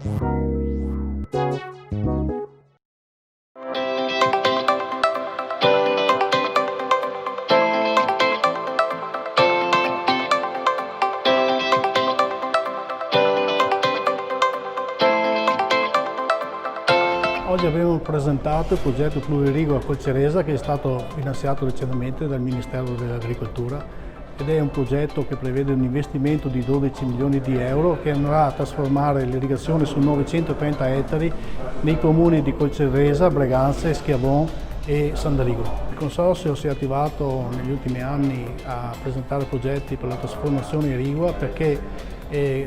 Oggi abbiamo presentato il progetto pluriirigo a Colceresa, che è stato finanziato recentemente dal Ministero dell'Agricoltura, ed è un progetto che prevede un investimento di 12 milioni di euro che andrà a trasformare l'irrigazione su 930 ettari nei comuni di Colceresa, Breganze, Schiavon e Sandrigo. Il Consorzio si è attivato negli ultimi anni a presentare progetti per la trasformazione irrigua perché c'è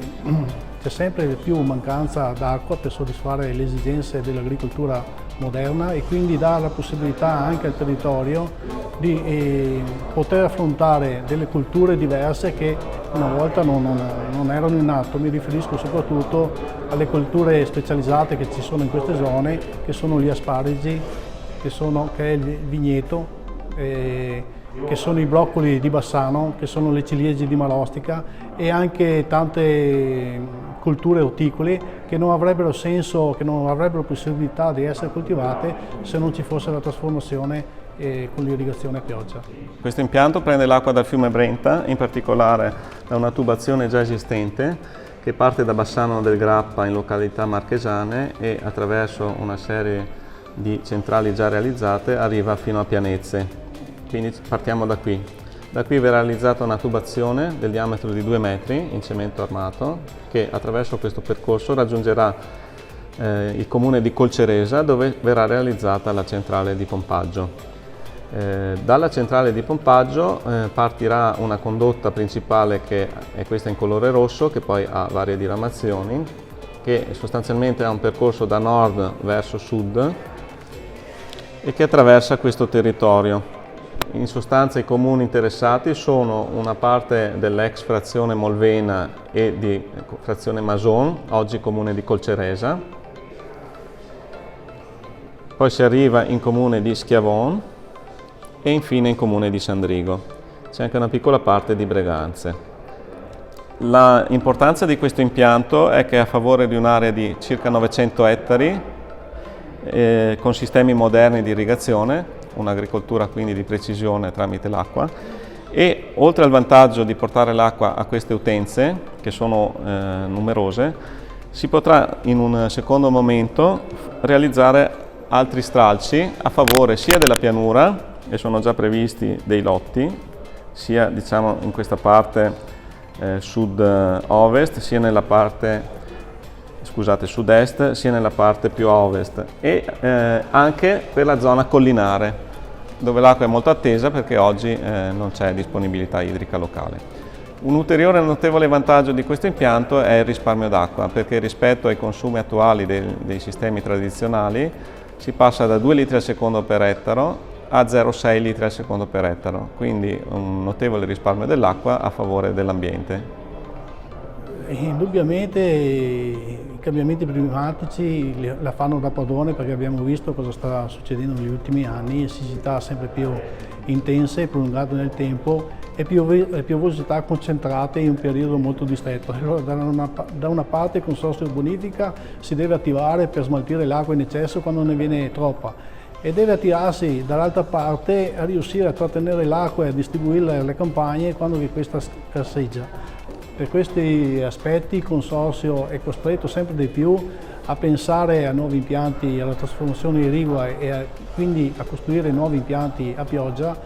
sempre più mancanza d'acqua per soddisfare le esigenze dell'agricoltura moderna e quindi dà la possibilità anche al territorio di poter affrontare delle culture diverse che una volta non erano in atto. Mi riferisco soprattutto alle culture specializzate che ci sono in queste zone, che sono gli asparagi, che è il vigneto, che sono i broccoli di Bassano, che sono le ciliegie di Marostica e anche tante culture orticole che non avrebbero senso, che non avrebbero possibilità di essere coltivate se non ci fosse la trasformazione con l'irrigazione a pioggia. Questo impianto prende l'acqua dal fiume Brenta, in particolare da una tubazione già esistente che parte da Bassano del Grappa in località marchigiane e attraverso una serie di centrali già realizzate arriva fino a Pianezze. Quindi partiamo da qui. Da qui verrà realizzata una tubazione del diametro di 2 metri in cemento armato che attraverso questo percorso raggiungerà il comune di Colceresa, dove verrà realizzata la centrale di pompaggio. Dalla centrale di pompaggio partirà una condotta principale che è questa in colore rosso, che poi ha varie diramazioni, che sostanzialmente ha un percorso da nord verso sud e che attraversa questo territorio. In sostanza i comuni interessati sono una parte dell'ex frazione Molvena e di frazione Mason, oggi comune di Colceresa. Poi si arriva in comune di Schiavon e infine in comune di Sandrigo. C'è anche una piccola parte di Breganze. L'importanza di questo impianto è che è a favore di un'area di circa 900 ettari con sistemi moderni di irrigazione, un'agricoltura quindi di precisione tramite l'acqua, e oltre al vantaggio di portare l'acqua a queste utenze, che sono numerose, si potrà in un secondo momento realizzare altri stralci a favore sia della pianura, e sono già previsti dei lotti, sia diciamo in questa parte sud-ovest, sia nella parte sud-est, sia nella parte più a ovest, e anche per la zona collinare, dove l'acqua è molto attesa perché oggi non c'è disponibilità idrica locale. Un ulteriore notevole vantaggio di questo impianto è il risparmio d'acqua, perché rispetto ai consumi attuali dei sistemi tradizionali si passa da 2 litri al secondo per ettaro a 0,6 litri al secondo per ettaro, quindi un notevole risparmio dell'acqua a favore dell'ambiente. Indubbiamente i cambiamenti climatici la fanno da padrone, perché abbiamo visto cosa sta succedendo negli ultimi anni: siccità sempre più intense e prolungate nel tempo e piovosità concentrate in un periodo molto ristretto. Allora, da una parte il Consorzio Bonifica si deve attivare per smaltire l'acqua in eccesso quando ne viene troppa, e deve attivarsi dall'altra parte a riuscire a trattenere l'acqua e a distribuirla alle campagne quando questa scarseggia. Per questi aspetti il Consorzio è costretto sempre di più a pensare a nuovi impianti, alla trasformazione irrigua e quindi a costruire nuovi impianti a pioggia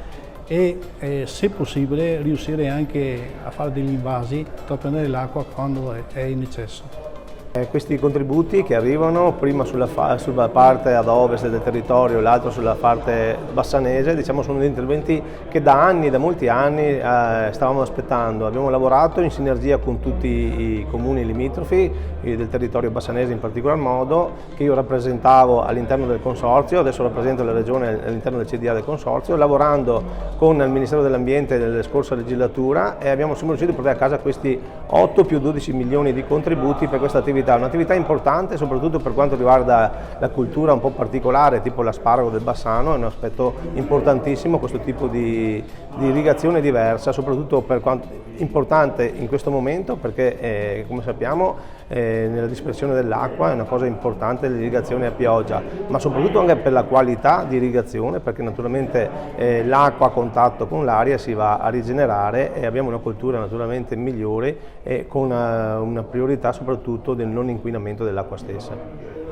e se possibile riuscire anche a fare degli invasi, trattenere l'acqua quando è in eccesso. Questi contributi che arrivano prima sulla parte ad ovest del territorio, l'altro sulla parte bassanese, diciamo, sono degli interventi che da anni, da molti anni stavamo aspettando. Abbiamo lavorato in sinergia con tutti i comuni limitrofi del territorio bassanese in particolar modo, che io rappresentavo all'interno del Consorzio, adesso rappresento la Regione all'interno del CDA del Consorzio, lavorando con il Ministero dell'Ambiente nella scorsa legislatura, e siamo riusciti a portare a casa questi 8 più 12 milioni di contributi per questa attività un'attività importante soprattutto per quanto riguarda la cultura un po' particolare, tipo l'asparago del Bassano, è un aspetto importantissimo questo tipo di irrigazione diversa, soprattutto per quanto importante in questo momento perché come sappiamo nella dispersione dell'acqua è una cosa importante l'irrigazione a pioggia, ma soprattutto anche per la qualità di irrigazione, perché naturalmente l'acqua a contatto con l'aria si va a rigenerare e abbiamo una coltura naturalmente migliore e con una priorità soprattutto del non inquinamento dell'acqua stessa.